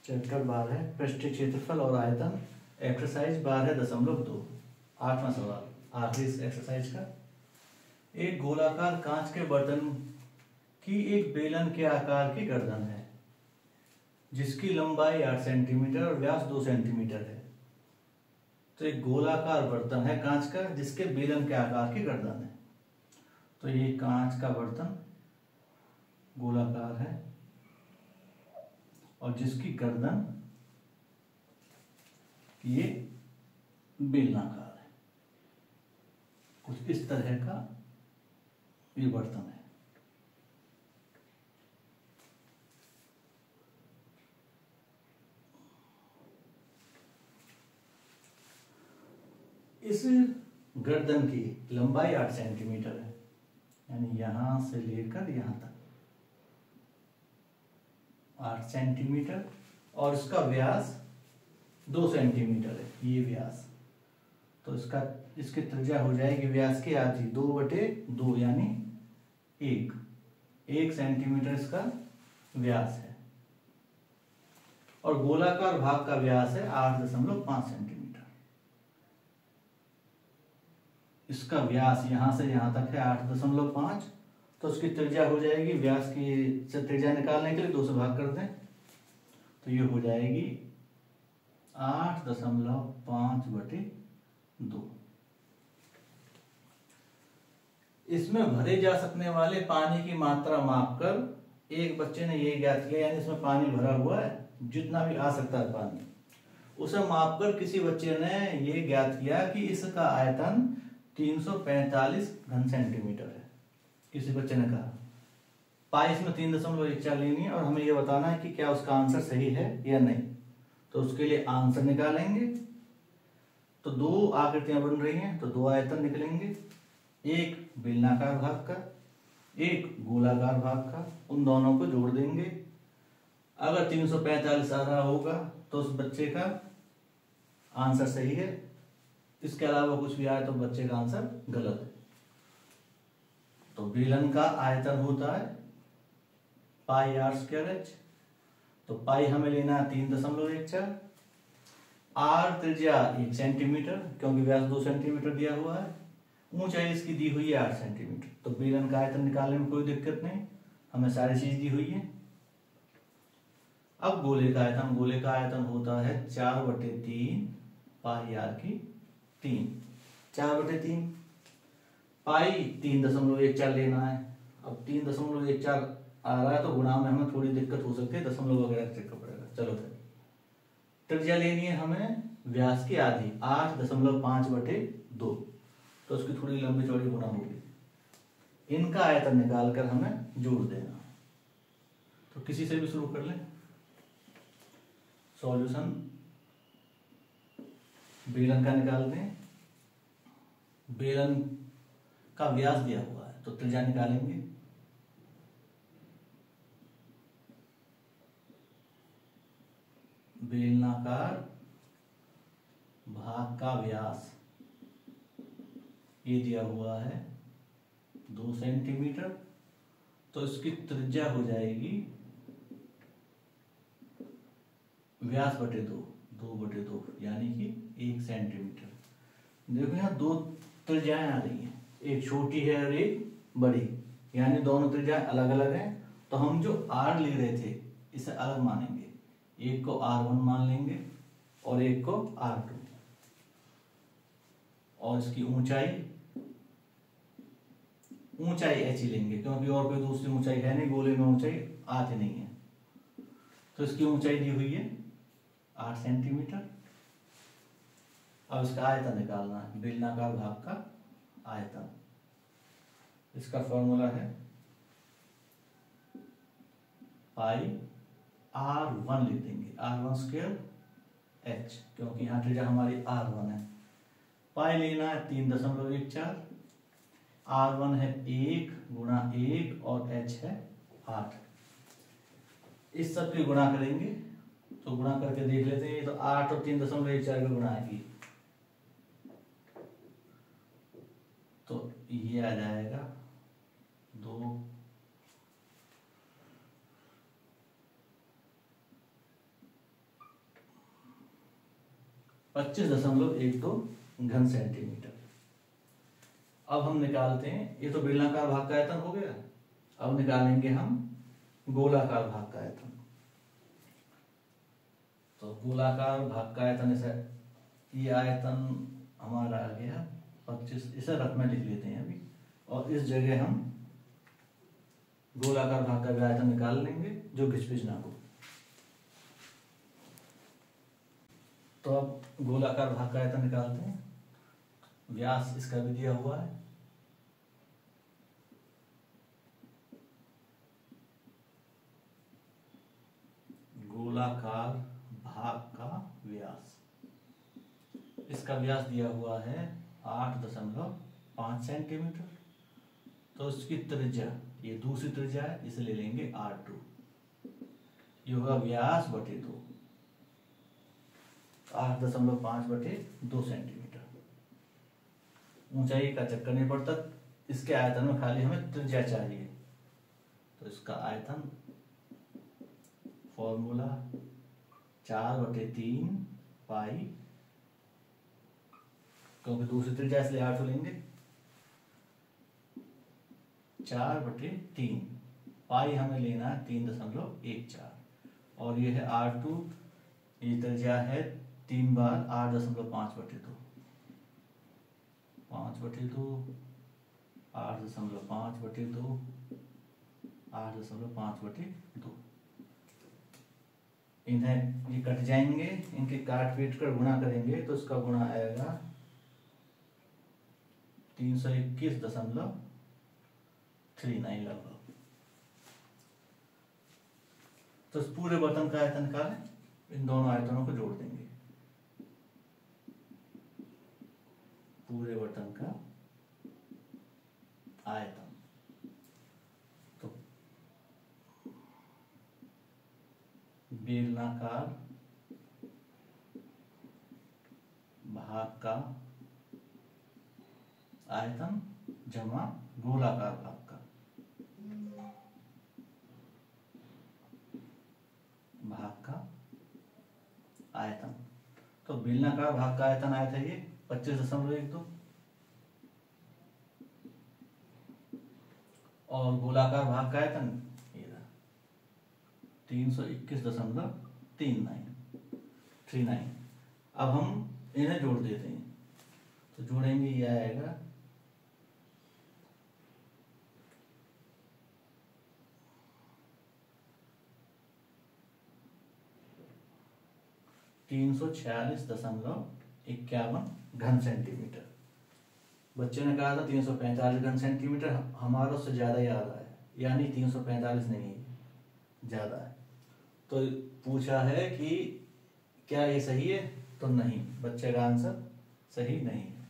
Chapter 12 पृष्ठीय क्षेत्रफल और आयतन, एक्सरसाइज 12.2। 8वां सवाल, आखिरी इस एक्सरसाइज का। एक गोलाकार कांच के बर्तन की एक बेलन के आकार की गर्दन है जिसकी लंबाई 8 सेंटीमीटर और व्यास 2 सेंटीमीटर है। तो एक गोलाकार बर्तन है कांच का जिसके बेलन के आकार की गर्दन है। तो ये कांच का बर्तन गोलाकार है और जिसकी गर्दन ये बेलनाकार है। कुछ इस तरह का ये बर्तन है। इस गर्दन की लंबाई 8 सेंटीमीटर है, यानी यहां से लेकर यहां तक 8 सेंटीमीटर, और इसका व्यास 2 सेंटीमीटर है। ये व्यास, तो इसकी त्रिज्या हो जाएगी व्यास की आधी, 2/2 यानी 1 सेंटीमीटर इसका व्यास है। और गोलाकार भाग का व्यास है 8.5 सेंटीमीटर। इसका व्यास यहां से यहां तक है 8.5, तो उसकी त्रिज्या हो जाएगी व्यास की से त्रिज्या निकालने के लिए 2 से भाग कर दें, तो ये हो जाएगी 8.5/2। इसमें भरे जा सकने वाले पानी की मात्रा मापकर एक बच्चे ने ये ज्ञात किया, यानी इसमें पानी भरा हुआ है, जितना भी आ सकता है पानी, उसे मापकर किसी बच्चे ने ये ज्ञात किया कि इसका आयतन 345 घन सेंटीमीटर है। किसी बच्चे ने कहा पाई इसमें 3.14 लेनी है और हमें यह बताना है कि क्या उसका आंसर सही है या नहीं। तो उसके लिए आंसर निकालेंगे। तो 2 आकृतियां बन रही हैं, तो 2 आयतन निकलेंगे, एक बेलनाकार भाग का, एक गोलाकार भाग का। उन दोनों को जोड़ देंगे। अगर 345 आ रहा होगा तो उस बच्चे का आंसर सही है। इसके अलावा कुछ भी आए तो बच्चे का आंसर गलत है। तो बेलन का आयतन होता है पाई r²h। तो पाई हमें लेना है 3.14। आर त्रिज्या 1 सेंटीमीटर, क्योंकि व्यास 2 सेंटीमीटर दिया हुआ है। ऊंचाई इसकी दी हुई है 8 सेंटीमीटर। तो बेलन का आयतन निकालने में कोई दिक्कत नहीं, हमें सारी चीज दी हुई है। अब गोले का आयतन होता है 4/3 पाई r3। 4/3 पाई 3.14 लेना है। अब 3.14 आ रहा है तो गुणा में हमें थोड़ी दिक्कत हो सकती है, दशमलव वगैरह चेक करना पड़ेगा। चलो फिर त्रिज्या लेनी है हमें व्यास की आधी, 8.5/2, तो उसकी थोड़ी लंबी चौड़ी गुणा होगी। इनका आयतन निकाल कर हमें जोड़ देना। तो किसी से भी शुरू कर लें। सॉल्यूशन बेलन का निकालते हैं। बेलन का व्यास दिया हुआ है तो त्रिज्या निकालेंगे। बेलनाकार भाग का व्यास ये दिया हुआ है 2 सेंटीमीटर, तो इसकी त्रिज्या हो जाएगी व्यास बटे 2 यानी कि 1 सेंटीमीटर। देखो यहाँ 2 त्रिज्याएं आ रही हैं, एक छोटी है और एक बड़ी, यानी दोनों त्रिज्याएं अलग अलग हैं। तो हम जो r ले रहे थे इसे अलग मानेंगे, एक को r1 मान लेंगे और एक को r2। और इसकी ऊंचाई h ही लेंगे, क्योंकि और कोई दूसरी ऊंचाई है नहीं, गोले में ऊंचाई आती नहीं है। तो इसकी ऊंचाई दी हुई है 8 सेंटीमीटर। अब इसका आयतन निकालना है, बेलनाकार भाग का आयतन। इसका फॉर्मूला है पाई r1 लिख देंगे, r1²h, क्योंकि यहाँ त्रिज्या हमारी r1 है। पाई लेना है 3.14, r1 है 1 गुणा 1 और h है 8। इस सब की गुणा करेंगे, तो गुणा करके देख लेते हैं। तो 8 और 3.14 का गुणा आएगी, तो ये आ जाएगा 2। 25.12 घन सेंटीमीटर। अब हम निकालते हैं, ये तो बेलनाकार भाग का आयतन हो गया। अब निकालेंगे हम गोलाकार भाग का आयतन। तो गोलाकार भाग का आयतन ऐसा, ये आयतन हमारा आ गया 25, इसे रफ में लिख लेते हैं अभी, और इस जगह हम गोलाकार भाग का भी आयतन निकाल लेंगे जो घिच-पिच ना हो। तो अब गोलाकार भाग का आयतन निकालते हैं। व्यास इसका भी दिया हुआ है, गोलाकार भाग का व्यास, इसका व्यास दिया हुआ है 8.5 सेंटीमीटर। तो इसकी त्रिज्या, ये दूसरी त्रिज्या है, इसे ले लेंगे R2, ये होगा व्यास बटे 2, 8.5/2 सेंटीमीटर। ऊंचाई का चक्कर नहीं पड़ता, इसके आयतन में खाली हमें त्रिज्या चाहिए। तो इसका आयतन फॉर्मूला 4/3 पाई, क्योंकि दूसरी त्रिज्या इसलिए 8 लेंगे, 4/3 पाई हमें लेना है 3.14, और ये है R2, ये त्रिज्या है 3 बार 8.5/2, 5/2, 8.5/2, 8.5/2। इन्हें ये कट जाएंगे, इनके काट पीट कर गुणा करेंगे तो इसका गुणा आएगा 321.39 लगभग। तो इस पूरे बर्तन का आयतन निकालें, इन दोनों आयतनों को जोड़ देंगे। पूरे बर्तन का आयतन, तो बेलनाकार भाग का आयतन जमा गोलाकार भाग का आयतन। तो बेलनाकार भाग का आयतन आया था ये 25.12, और गोलाकार भाग का आयतन 321.39। अब हम इन्हें जोड़ देते हैं, तो जोड़ेंगे, ये आएगा 346.51 घन सेंटीमीटर। बच्चे ने कहा था 345 घन सेंटीमीटर, हमारा उससे ज्यादा याद आया, यानी 345 नहीं है, ज्यादा है। तो पूछा है कि क्या ये सही है, तो नहीं, बच्चे का आंसर सही नहीं है।